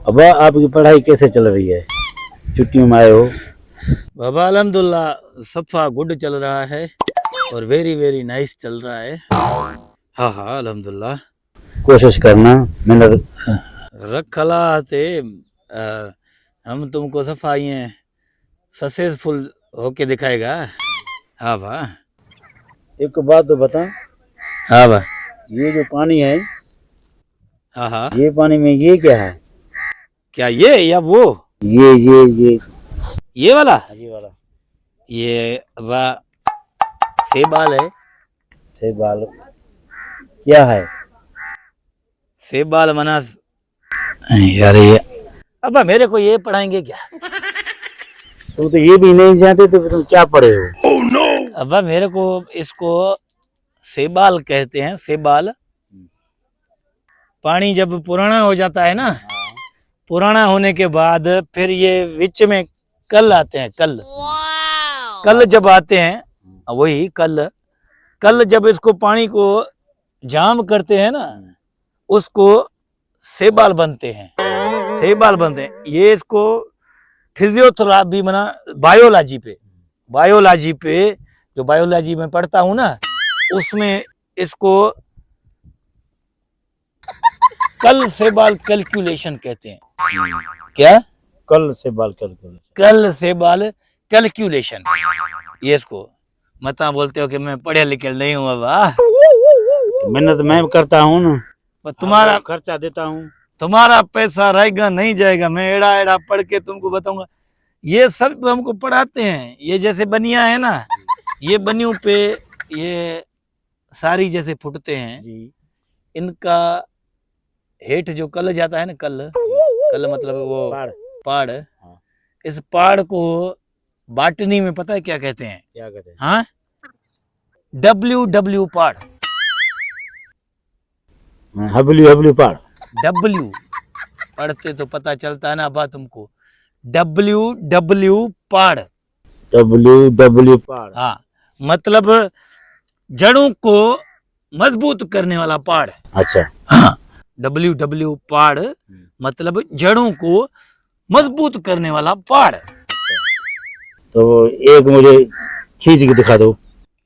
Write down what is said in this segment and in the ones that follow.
अब आपकी पढ़ाई कैसे चल रही है? छुट्टियों में आए हो? बाबा अल्हम्दुलिल्लाह सफ़ा गुड चल रहा है और वेरी वेरी नाइस चल रहा है। हाँ हाँ अल्हम्दुलिल्लाह। कोशिश करना, मेहनत। रखला थे हम तुमको सफ़ा ये सक्सेसफुल होके दिखाएगा। हाँ वाह। एक बात तो बता, हाँ वाह। ये जो पानी है, हाँ हाँ। ये पानी में ये क्या है? क्या ये या वो? ये वाला ये वाला ये वाह सेबाल है। सेबाल क्या है? सेबाल मना यार ये अब मेरे को ये पढ़ाएंगे क्या? तुम तो ये भी नहीं जानते तो फिर तुम क्या पढ़े हो? अब मेरे को इसको सेबाल कहते हैं। सेबाल पानी जब पुराना हो जाता है ना, पुराना होने के बाद फिर ये बीच में कल आते हैं। कल जब आते हैं, वही कल जब इसको पानी को जाम करते हैं ना, उसको सेबाल बनते हैं। ये इसको फिजियोथेरापी मना बायोलॉजी पे जो बायोलॉजी में पढ़ता हूँ ना, उसमें इसको कल सेबाल कैलकुलेशन कहते हैं। क्या? कल सेबाल कैलकुलेशन। ये इसको मता बोलते हो कि मैं पढ़े लिखे नहीं हूँ बाबा। मेहनत मैं करता हूँ ना, पर तुम्हारा खर्चा देता हूँ। तुम्हारा पैसा रहेगा नहीं जाएगा। मैं एड़ा पढ़ के तुमको बताऊंगा। ये सब हमको पढ़ाते हैं। ये जैसे बनिया है ना, ये बनियों पे ये सारी जैसे फुटते हैं, इनका हेठ जो कल जाता है ना, कल मतलब वो पाड़। इस पाड़ को बाटनी में पता है क्या कहते हैं? क्या कहते हैं? हाँ, WW पाड़। हबलू पाड़। W पढ़ते तो पता चलता है ना बा तुमको। WW पाड़। WW पाड़। हाँ, मतलब जड़ों को मजबूत करने वाला पाड़। अच्छा। हाँ, WW पाड़ मतलब जड़ों को मजबूत करने वाला पाड़। तो एक मुझे खींच के दिखा दो।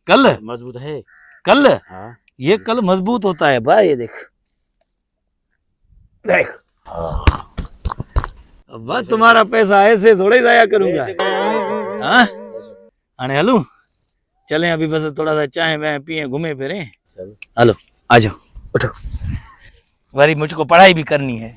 कल मजबूत है? कल हाँ। ये कल मजबूत होता है भाई। ये देख अब तुम्हारा पैसा ऐसे थोड़े जाया करूंगा। हाँ अने हलू चले अभी बस थोड़ा सा चाय वाय पिए, घूमे फिरे। हेलो आ जाओ, उठो। वरी मुझको पढ़ाई भी करनी है।